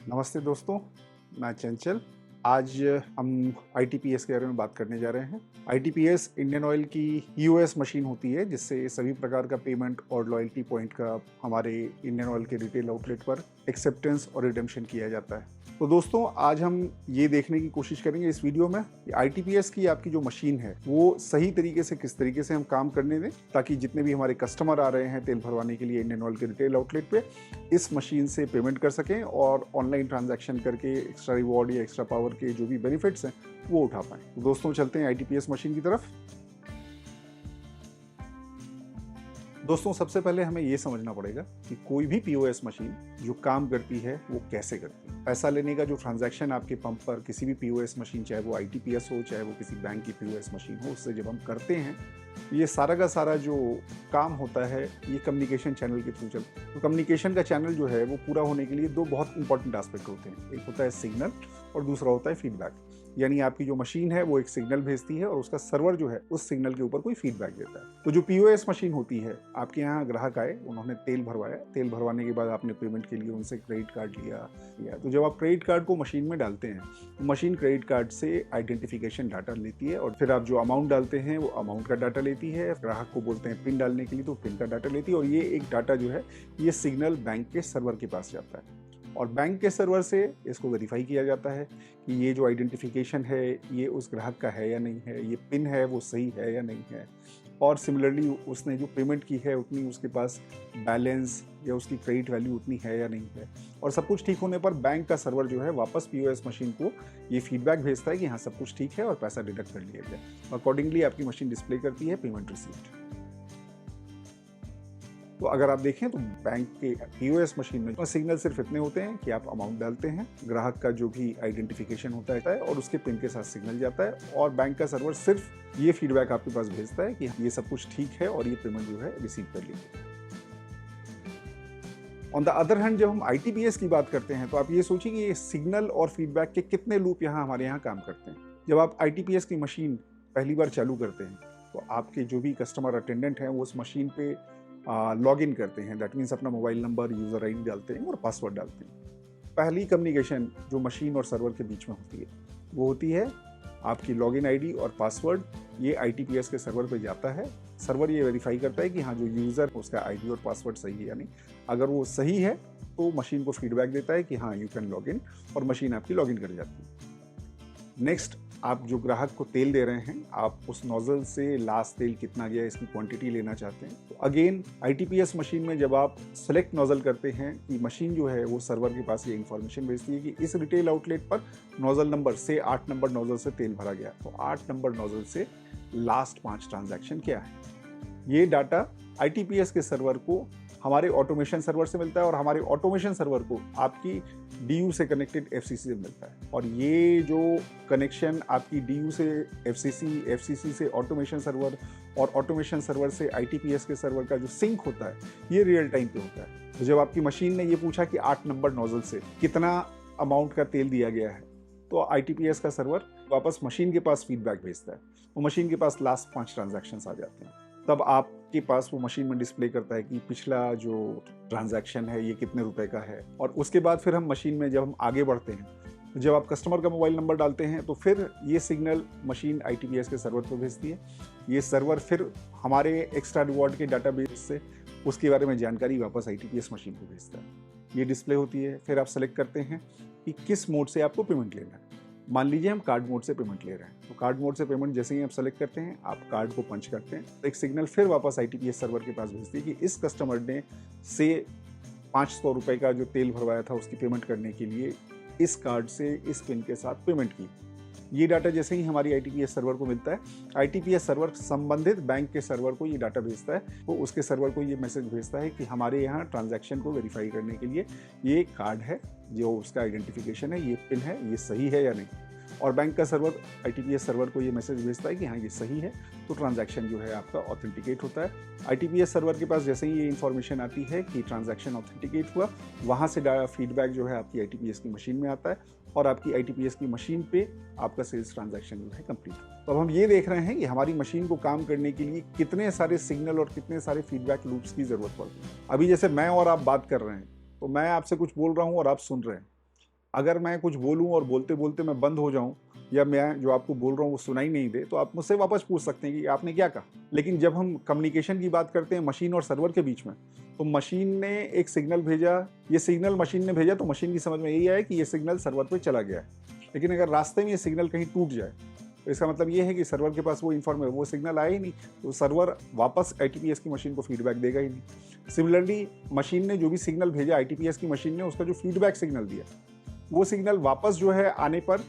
नमस्ते दोस्तों, मैं चंचल। आज हम आईटीपीएस के बारे में बात करने जा रहे हैं। आईटीपीएस इंडियन ऑयल की पीओएस मशीन होती है जिससे सभी प्रकार का पेमेंट और लॉयल्टी पॉइंट का हमारे इंडियन ऑयल के रिटेल आउटलेट पर एक्सेप्टेंस और रिडेम्पशन किया जाता है। तो दोस्तों, आज हम ये देखने की कोशिश करेंगे इस वीडियो में कि आईटीपीएस की आपकी जो मशीन है वो सही तरीके से किस तरीके से हम काम करने दें, ताकि जितने भी हमारे कस्टमर आ रहे हैं तेल भरवाने के लिए इंडियन ऑयल के रिटेल आउटलेट पे इस मशीन से पेमेंट कर सकें और ऑनलाइन ट्रांजैक्शन करके एक्स्ट्रा रिवॉर्ड या एक्स्ट्रा पावर के जो भी बेनिफिट्स हैं वो उठा पाएं। तो दोस्तों, चलते हैं आईटीपीएस मशीन की तरफ। दोस्तों, सबसे पहले हमें ये समझना पड़ेगा कि कोई भी पीओएस मशीन जो काम करती है वो कैसे करती है। पैसा लेने का जो ट्रांजैक्शन आपके पंप पर किसी भी पीओएस मशीन, चाहे वो आईटीपीएस हो चाहे वो किसी बैंक की पीओएस मशीन हो, उससे जब हम करते हैं ये सारा का सारा जो काम होता है ये कम्युनिकेशन चैनल के थ्रू चलता है। तो कम्युनिकेशन का चैनल जो है वो पूरा होने के लिए दो बहुत इंपॉर्टेंट एस्पेक्ट होते हैं। एक होता है सिग्नल और दूसरा होता है फीडबैक। यानी आपकी जो मशीन है वो एक सिग्नल भेजती है और उसका सर्वर जो है उस सिग्नल के ऊपर कोई फीडबैक देता है। तो जो पीओएस मशीन होती है, आपके यहाँ ग्राहक आए, उन्होंने तेल भरवाया, तेल भरवाने के बाद आपने पेमेंट के लिए उनसे क्रेडिट कार्ड लिया। तो जब आप क्रेडिट कार्ड को मशीन में डालते हैं तो मशीन क्रेडिट कार्ड से आइडेंटिफिकेशन डाटा लेती है और फिर आप जो अमाउंट डालते हैं वो अमाउंट का डाटा लेती है। ग्राहक को बोलते हैं पिन डालने के लिए, तो पिन का डाटा लेती है और ये एक डाटा जो है ये सिग्नल बैंक के सर्वर के पास जाता है और बैंक के सर्वर से इसको वेरीफाई किया जाता है कि ये जो आइडेंटिफिकेशन है ये उस ग्राहक का है या नहीं है, ये पिन है वो सही है या नहीं है, और सिमिलरली उसने जो पेमेंट की है उतनी उसके पास बैलेंस या उसकी क्रेडिट वैल्यू उतनी है या नहीं है। और सब कुछ ठीक होने पर बैंक का सर्वर जो है वापस पीओएस मशीन को ये फीडबैक भेजता है कि हाँ, सब कुछ ठीक है और पैसा डिडक्ट कर लिया गया। अकॉर्डिंगली आपकी मशीन डिस्प्ले करती है पेमेंट रिसीव्ड। तो अगर आप देखें तो बैंक के पीओएस मशीन में सिग्नल सिर्फ इतने होते हैं कि आप अमाउंट डालते हैं, ग्राहक का जो भी आइडेंटिफिकेशन होता है और उसके पिन के साथ सिग्नल जाता है और बैंक का सर्वर सिर्फ ये फीडबैक आपके पास भेजता है कि ये सब कुछ ठीक है और ये पेमेंट जो है रिसीव कर लीजिए। ऑन द अदर हैंड, जब हम आईटीपीएस की बात करते हैं तो आप ये सोचिए कि ये सिग्नल और फीडबैक के कितने लूप हमारे यहाँ काम करते हैं। जब आप आईटीपीएस की मशीन पहली बार चालू करते हैं तो आपके जो भी कस्टमर अटेंडेंट हैं वो उस मशीन पे लॉग इन करते हैं। दैट मीन्स अपना मोबाइल नंबर, यूज़र आईडी डालते हैं और पासवर्ड डालते हैं। पहली कम्युनिकेशन जो मशीन और सर्वर के बीच में होती है वो होती है आपकी लॉगिन आईडी और पासवर्ड। ये आईटीपीएस के सर्वर पे जाता है। सर्वर ये वेरीफाई करता है कि हाँ, जो यूज़र उसका आईडी और पासवर्ड सही है या नहीं। अगर वो सही है तो मशीन को फीडबैक देता है कि हाँ, यू कैन लॉग इन, और मशीन आपकी लॉग इन कर जाती है। नेक्स्ट, आप जो ग्राहक को तेल दे रहे हैं, आप उस नोजल से लास्ट तेल कितना गया इसकी क्वांटिटी लेना चाहते हैं। तो अगेन आईटीपीएस मशीन में जब आप सेलेक्ट नोजल करते हैं कि मशीन जो है वो सर्वर के पास ये इन्फॉर्मेशन भेजती है कि इस रिटेल आउटलेट पर नोजल नंबर से 8 नंबर नोजल से तेल भरा गया। तो 8 नंबर नोजल से लास्ट 5 ट्रांजैक्शन क्या है, ये डाटा आईटीपीएस के सर्वर को हमारे ऑटोमेशन सर्वर से मिलता है और हमारे ऑटोमेशन सर्वर को आपकी डीयू से कनेक्टेड एफसीसी से मिलता है। और ये जो कनेक्शन आपकी डीयू से एफसीसी, एफसीसी से ऑटोमेशन सर्वर और ऑटोमेशन सर्वर से आईटीपीएस के सर्वर का जो सिंक होता है ये रियल टाइम पे होता है। तो जब आपकी मशीन ने ये पूछा कि 8 नंबर नोजल से कितना अमाउंट का तेल दिया गया है, तो आईटीपीएस का सर्वर वापस मशीन के पास फीडबैक भेजता है। वो मशीन के पास लास्ट 5 ट्रांजैक्शंस आ जाते हैं। तब आपके पास वो मशीन में डिस्प्ले करता है कि पिछला जो ट्रांजैक्शन है ये कितने रुपए का है। और उसके बाद फिर हम मशीन में जब हम आगे बढ़ते हैं तो जब आप कस्टमर का मोबाइल नंबर डालते हैं तो फिर ये सिग्नल मशीन आईटीपीएस के सर्वर पर भेजती है। ये सर्वर फिर हमारे एक्स्ट्रा रिवॉर्ड के डाटाबेस से उसके बारे में जानकारी वापस आईटीपीएस मशीन को भेजता है। ये डिस्प्ले होती है। फिर आप सेलेक्ट करते हैं कि किस मोड से आपको पेमेंट लेना है। मान लीजिए हम कार्ड मोड से पेमेंट ले रहे हैं, तो कार्ड मोड से पेमेंट जैसे ही आप सेलेक्ट करते हैं, आप कार्ड को पंच करते हैं तो एक सिग्नल फिर वापस आईटीपीएस सर्वर के पास भेजती है कि इस कस्टमर ने से 500 रुपये का जो तेल भरवाया था उसकी पेमेंट करने के लिए इस कार्ड से इस पिन के साथ पेमेंट की। ये डाटा जैसे ही हमारी आईटीपीएस सर्वर को मिलता है, आईटीपीएस सर्वर संबंधित बैंक के सर्वर को ये डाटा भेजता है। वो उसके सर्वर को ये मैसेज भेजता है कि हमारे यहाँ ट्रांजैक्शन को वेरीफाई करने के लिए ये कार्ड है, जो उसका आइडेंटिफिकेशन है, ये पिन है, ये सही है या नहीं। और बैंक का सर्वर आईटीपीएस सर्वर को ये मैसेज भेजता है कि हाँ, ये सही है, तो ट्रांजैक्शन जो है आपका ऑथेंटिकेट होता है। आईटीपीएस सर्वर के पास जैसे ही ये इन्फॉर्मेशन आती है कि ट्रांजैक्शन ऑथेंटिकेट हुआ, वहाँ से फीडबैक जो है आपकी आईटीपीएस की मशीन में आता है और आपकी आईटीपीएस की मशीन पे आपका सेल्स ट्रांजैक्शन जो है कंप्लीट। तो अब हम ये देख रहे हैं कि हमारी मशीन को काम करने के लिए कितने सारे सिग्नल और कितने सारे फीडबैक लूप्स की ज़रूरत पड़ती है। अभी जैसे मैं और आप बात कर रहे हैं, तो मैं आपसे कुछ बोल रहा हूँ और आप सुन रहे हैं, अगर मैं कुछ बोलूँ और बोलते-बोलते मैं बंद हो जाऊँ या मैं जो आपको बोल रहा हूँ वो सुनाई नहीं दे, तो आप मुझसे वापस पूछ सकते हैं कि आपने क्या कहा? लेकिन जब हम कम्युनिकेशन की बात करते हैं मशीन और सर्वर के बीच में, तो मशीन ने एक सिग्नल भेजा, ये सिग्नल मशीन ने भेजा तो मशीन की समझ में यही आया कि ये सिग्नल सर्वर पे चला गया है। लेकिन अगर रास्ते में ये सिग्नल कहीं टूट जाए, तो इसका मतलब ये है कि सर्वर के पास वो सिग्नल आया ही नहीं, तो सर्वर वापस आईटीपीएस की मशीन को फीडबैक देगा ही नहीं। सिमिलरली मशीन ने जो भी सिग्नल भेजा आईटीपीएस की मशीन ने उसका जो फीडबैक सिग्नल दिया, वो सिग्नल वापस जो है आने पर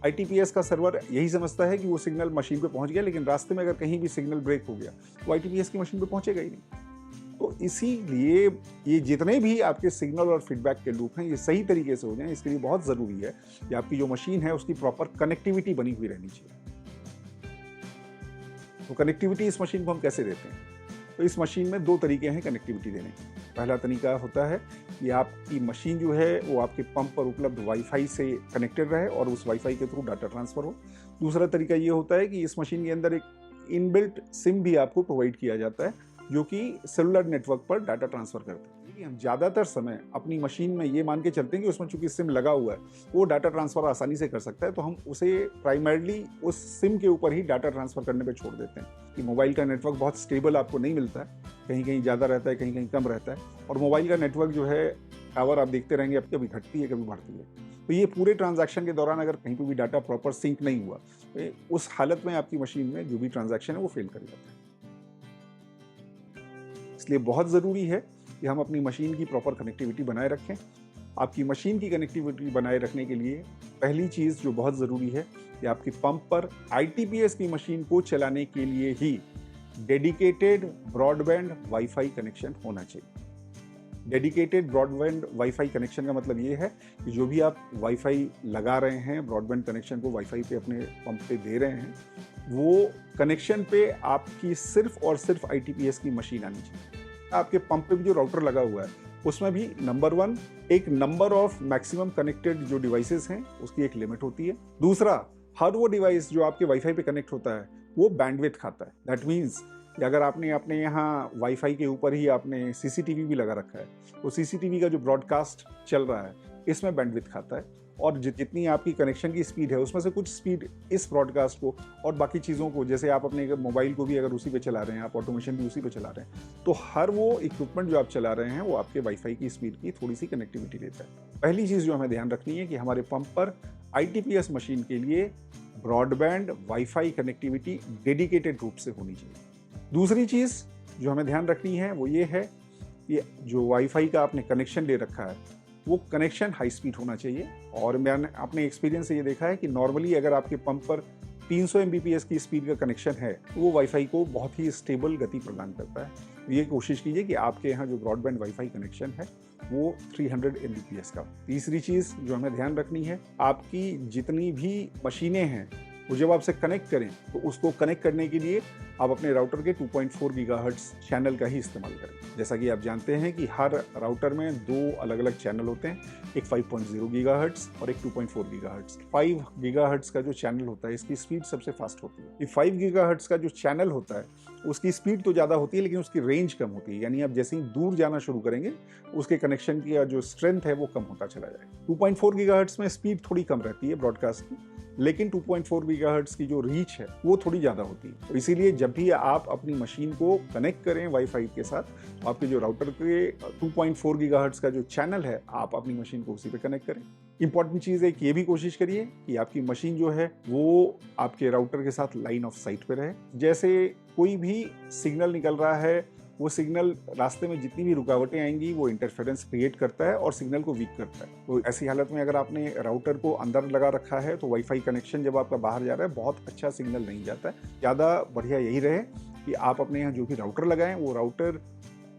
आईटीपीएस का सर्वर यही समझता है कि वो सिग्नल मशीन पे पहुंच गया, लेकिन रास्ते में अगर कहीं भी सिग्नल ब्रेक हो गया तो आईटीपीएस की मशीन पे पहुंचेगा ही नहीं। तो इसीलिए ये जितने भी आपके सिग्नल और फीडबैक के लूप हैं ये सही तरीके से हो जाएं, इसके लिए बहुत ज़रूरी है कि आपकी जो मशीन है उसकी प्रॉपर कनेक्टिविटी बनी हुई रहनी चाहिए। तो कनेक्टिविटी इस मशीन को हम कैसे देते हैं? तो इस मशीन में 2 तरीके हैं कनेक्टिविटी देने के। पहला तरीका होता है कि आपकी मशीन जो है वो आपके पंप पर उपलब्ध वाईफाई से कनेक्टेड रहे और उस वाईफाई के थ्रू डाटा ट्रांसफ़र हो। दूसरा तरीका ये होता है कि इस मशीन के अंदर एक इनबिल्ट सिम भी आपको प्रोवाइड किया जाता है, जो कि सेलुलर नेटवर्क पर डाटा ट्रांसफ़र करता है। हम ज़्यादातर समय अपनी मशीन में ये मान के चलते हैं कि उसमें चूंकि सिम लगा हुआ है, वो डाटा ट्रांसफ़र आसानी से कर सकता है, तो हम उसे प्राइमरली उस सिम के ऊपर ही डाटा ट्रांसफ़र करने पे छोड़ देते हैं। कि मोबाइल का नेटवर्क बहुत स्टेबल आपको नहीं मिलता है, कहीं-कहीं ज़्यादा रहता है, कहीं-कहीं कम रहता है, और मोबाइल का नेटवर्क जो है टावर आप देखते रहेंगे, अब कभी घटती है, कभी बढ़ती है। तो ये पूरे ट्रांजैक्शन के दौरान अगर कहीं पे भी डाटा प्रॉपर सिंक नहीं हुआ, तो उस हालत में आपकी मशीन में जो भी ट्रांजैक्शन है वो फेल कर जाता है। इसलिए बहुत ज़रूरी है कि हम अपनी मशीन की प्रॉपर कनेक्टिविटी बनाए रखें। आपकी मशीन की कनेक्टिविटी बनाए रखने के लिए पहली चीज़ जो बहुत ज़रूरी है कि आपकी पंप पर आईटीपीएस की मशीन को चलाने के लिए ही डेडिकेटेड ब्रॉडबैंड वाईफाई कनेक्शन होना चाहिए। डेडिकेटेड ब्रॉडबैंड वाईफाई कनेक्शन का मतलब ये है कि जो भी आप वाईफाई लगा रहे हैं, ब्रॉडबैंड कनेक्शन को वाईफाई पे अपने पंप पे दे रहे हैं, वो कनेक्शन पे आपकी सिर्फ और सिर्फ आईटीपीएस की मशीन आनी चाहिए। आपके पंप पे भी जो राउटर लगा हुआ है उसमें भी नंबर 1 एक नंबर ऑफ मैक्सिमम कनेक्टेड जो डिवाइसेस हैं उसकी एक लिमिट होती है। दूसरा, हर वो डिवाइस जो आपके वाईफाई पे कनेक्ट होता है वो बैंडविड्थ खाता है। दैट मीन्स कि अगर आपने अपने यहाँ वाईफाई के ऊपर ही आपने सीसीटीवी भी लगा रखा है, तो सीसीटीवी का जो ब्रॉडकास्ट चल रहा है इसमें बैंडविड्थ खाता है, और जितनी आपकी कनेक्शन की स्पीड है उसमें से कुछ स्पीड इस ब्रॉडकास्ट को और बाकी चीज़ों को, जैसे आप अपने मोबाइल को भी अगर उसी पे चला रहे हैं, आप ऑटोमेशन भी उसी पे चला रहे हैं, तो हर वो इक्विपमेंट जो आप चला रहे हैं वो आपके वाईफाई की स्पीड की थोड़ी सी कनेक्टिविटी देता है। पहली चीज़ जो हमें ध्यान रखनी है कि हमारे पंप पर आईटीपीएस मशीन के लिए ब्रॉडबैंड वाईफाई कनेक्टिविटी डेडिकेटेड रूप से होनी चाहिए। दूसरी चीज़ जो हमें ध्यान रखनी है वो ये है कि जो वाईफाई का आपने कनेक्शन ले रखा है वो कनेक्शन हाई स्पीड होना चाहिए। और मैंने अपने एक्सपीरियंस से ये देखा है कि नॉर्मली अगर आपके पंप पर 300 एमबीपीएस की स्पीड का कनेक्शन है तो वो वाईफाई को बहुत ही स्टेबल गति प्रदान करता है। ये कोशिश कीजिए कि आपके यहाँ जो ब्रॉडबैंड वाईफाई कनेक्शन है वो 300 एमबीपीएस का। तीसरी चीज़ जो हमें ध्यान रखनी है, आपकी जितनी भी मशीनें हैं वो जब आपसे कनेक्ट करें तो उसको कनेक्ट करने के लिए आप अपने राउटर के 2.4 गीगाहर्ट्ज़ चैनल का ही इस्तेमाल करें। जैसा कि आप जानते हैं कि हर राउटर में 2 अलग अलग चैनल होते हैं, एक 5.0 गीगाहर्ट्ज़ और एक 2.4 गीगाहर्ट्ज़। 5 गीगाहर्ट्ज़ का जो चैनल होता है इसकी स्पीड सबसे फास्ट होती है। ये 5 गीगाहर्ट्ज़ का जो चैनल होता है उसकी स्पीड तो ज़्यादा होती है लेकिन उसकी रेंज कम होती है, यानी आप जैसे ही दूर जाना शुरू करेंगे उसके कनेक्शन की जो स्ट्रेंथ है वो कम होता चला जाएगा। 2.4 गीगाहर्ट्ज़ में स्पीड थोड़ी कम रहती है ब्रॉडकास्ट की, लेकिन 2.4 गीगाहर्ट्ज़ की जो रीच है वो थोड़ी ज़्यादा होती है। तो इसीलिए जब भी आप अपनी मशीन को कनेक्ट करें वाईफाई के साथ, तो आपके जो राउटर के 2.4 गीगाहर्ट्ज़ का जो चैनल है आप अपनी मशीन को उसी पे कनेक्ट करें। इंपॉर्टेंट चीज़ है कि ये भी कोशिश करिए कि आपकी मशीन जो है वो आपके राउटर के साथ लाइन ऑफ साइट पे रहे। जैसे कोई भी सिग्नल निकल रहा है, वो सिग्नल रास्ते में जितनी भी रुकावटें आएंगी वो इंटरफेरेंस क्रिएट करता है और सिग्नल को वीक करता है। तो ऐसी हालत में अगर आपने राउटर को अंदर लगा रखा है तो वाईफाई कनेक्शन जब आपका बाहर जा रहा है बहुत अच्छा सिग्नल नहीं जाता है। ज़्यादा बढ़िया यही रहे कि आप अपने यहाँ जो भी राउटर लगाएं वो राउटर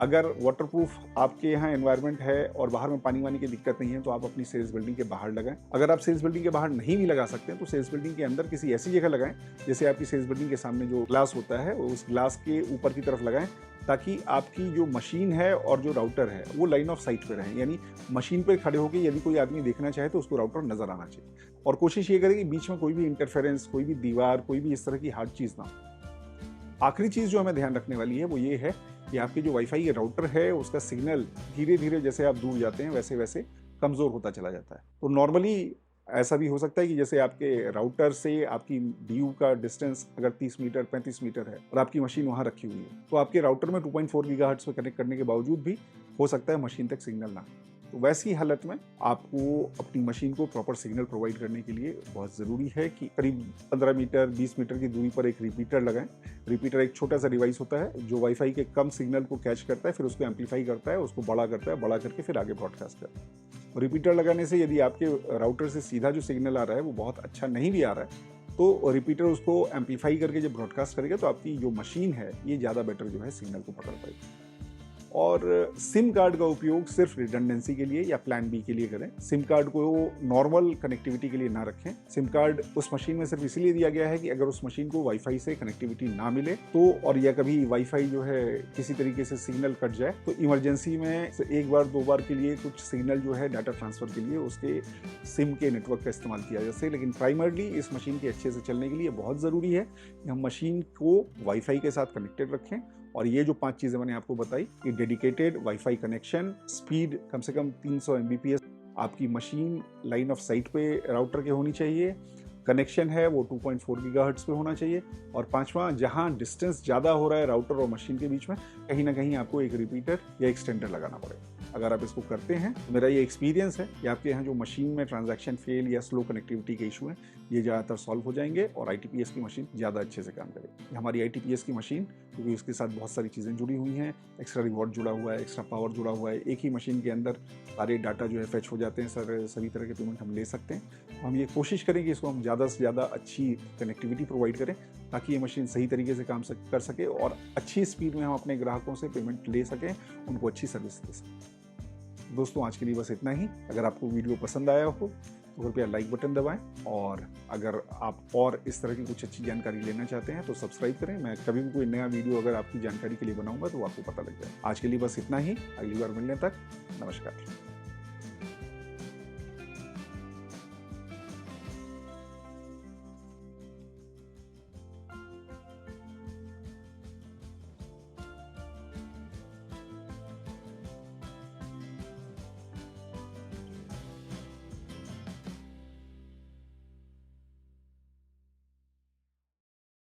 अगर वाटरप्रूफ आपके यहाँ एनवायरनमेंट है और बाहर में पानी वानी की दिक्कत नहीं है तो आप अपनी सेल्स बिल्डिंग के बाहर लगाएं। अगर आप सेल्स बिल्डिंग के बाहर नहीं भी लगा सकते हैं तो सेल्स बिल्डिंग के अंदर किसी ऐसी जगह लगाएं, जैसे आपकी सेल्स बिल्डिंग के सामने जो ग्लास होता है उस ग्लास के ऊपर की तरफ लगाएं, ताकि आपकी जो मशीन है और जो राउटर है वो लाइन ऑफ साइट पे रहें, यानी मशीन पर खड़े होकर यदि कोई आदमी देखना चाहे तो उसको राउटर नजर आना चाहिए। और कोशिश ये करें कि बीच में कोई भी इंटरफेरेंस, कोई भी दीवार, कोई भी इस तरह की हार्ड चीज़ ना हो। आखिरी चीज़ जो हमें ध्यान रखने वाली है वो ये है कि आपके जो वाईफाई राउटर है उसका सिग्नल धीरे धीरे जैसे आप दूर जाते हैं वैसे वैसे कमज़ोर होता चला जाता है। तो नॉर्मली ऐसा भी हो सकता है कि जैसे आपके राउटर से आपकी डीयू का डिस्टेंस अगर 30 मीटर 35 मीटर है और आपकी मशीन वहाँ रखी हुई है, तो आपके राउटर में 2.4 गीगाहर्ट्ज़ पे कनेक्ट करने के बावजूद भी हो सकता है मशीन तक सिग्नल ना। तो वैसी हालत में आपको अपनी मशीन को प्रॉपर सिग्नल प्रोवाइड करने के लिए बहुत ज़रूरी है कि करीब 15 मीटर 20 मीटर की दूरी पर एक रिपीटर लगाएं। रिपीटर एक छोटा सा डिवाइस होता है जो वाईफाई के कम सिग्नल को कैच करता है, फिर उसको एम्पलीफाई करता है, उसको बड़ा करता है, बड़ा करके फिर आगे ब्रॉडकास्ट करता है। रिपीटर लगाने से यदि आपके राउटर से सीधा जो सिग्नल आ रहा है वो बहुत अच्छा नहीं भी आ रहा है, तो रिपीटर उसको एम्पलीफाई करके जब ब्रॉडकास्ट करेगा तो आपकी जो मशीन है ये ज़्यादा बेटर जो है सिग्नल को पकड़ पाएगी। और सिम कार्ड का उपयोग सिर्फ रिडंडेंसी के लिए या प्लान बी के लिए करें। सिम कार्ड को नॉर्मल कनेक्टिविटी के लिए ना रखें। सिम कार्ड उस मशीन में सिर्फ इसीलिए दिया गया है कि अगर उस मशीन को वाईफाई से कनेक्टिविटी ना मिले तो, और या कभी वाईफाई जो है किसी तरीके से सिग्नल कट जाए तो इमरजेंसी में एक बार दो बार के लिए कुछ सिग्नल जो है डाटा ट्रांसफर के लिए उसके सिम के नेटवर्क का इस्तेमाल किया जा सके। लेकिन प्राइमरली इस मशीन के अच्छे से चलने के लिए बहुत ज़रूरी है कि हम मशीन को वाईफाई के साथ कनेक्टेड रखें। और ये जो 5 चीज़ें मैंने आपको बताई कि डेडिकेटेड वाईफाई कनेक्शन, स्पीड कम से कम 300 Mbps आपकी मशीन लाइन ऑफ साइट पे राउटर के होनी चाहिए, कनेक्शन है वो 2.4 गीगाहर्ट्ज़ पे होना चाहिए, और पांचवा जहां डिस्टेंस ज़्यादा हो रहा है राउटर और मशीन के बीच में कहीं ना कहीं आपको एक रिपीटर या एक्सटेंडर लगाना पड़ेगा। अगर आप इसको करते हैं तो मेरा ये एक्सपीरियंस है कि आपके यहाँ जो मशीन में ट्रांजैक्शन फेल या स्लो कनेक्टिविटी के इशू हैं ये ज़्यादातर सॉल्व हो जाएंगे और ITPS की मशीन ज़्यादा अच्छे से काम करेगी। हमारी ITPS की मशीन क्योंकि उसके साथ बहुत सारी चीज़ें जुड़ी हुई हैं, एक्स्ट्रा रिवॉर्ड जुड़ा हुआ है, एक्स्ट्रा पावर जुड़ा हुआ है, एक ही मशीन के अंदर सारे डाटा जो है फैच हो जाते हैं, सभी तरह के पेमेंट हम ले सकते हैं। हम ये कोशिश करें कि इसको हम ज़्यादा से ज़्यादा अच्छी कनेक्टिविटी प्रोवाइड करें ताकि ये मशीन सही तरीके से काम कर सके और अच्छी स्पीड में हम अपने ग्राहकों से पेमेंट ले सकें, उनको अच्छी सर्विस दे सकें। दोस्तों आज के लिए बस इतना ही। अगर आपको वीडियो पसंद आया हो तो कृपया लाइक बटन दबाएं, और अगर आप और इस तरह की कुछ अच्छी जानकारी लेना चाहते हैं तो सब्सक्राइब करें। मैं कभी भी कोई नया वीडियो अगर आपकी जानकारी के लिए बनाऊंगा तो आपको पता लग जाए। आज के लिए बस इतना ही। अगली बार मिलने तक नमस्कार।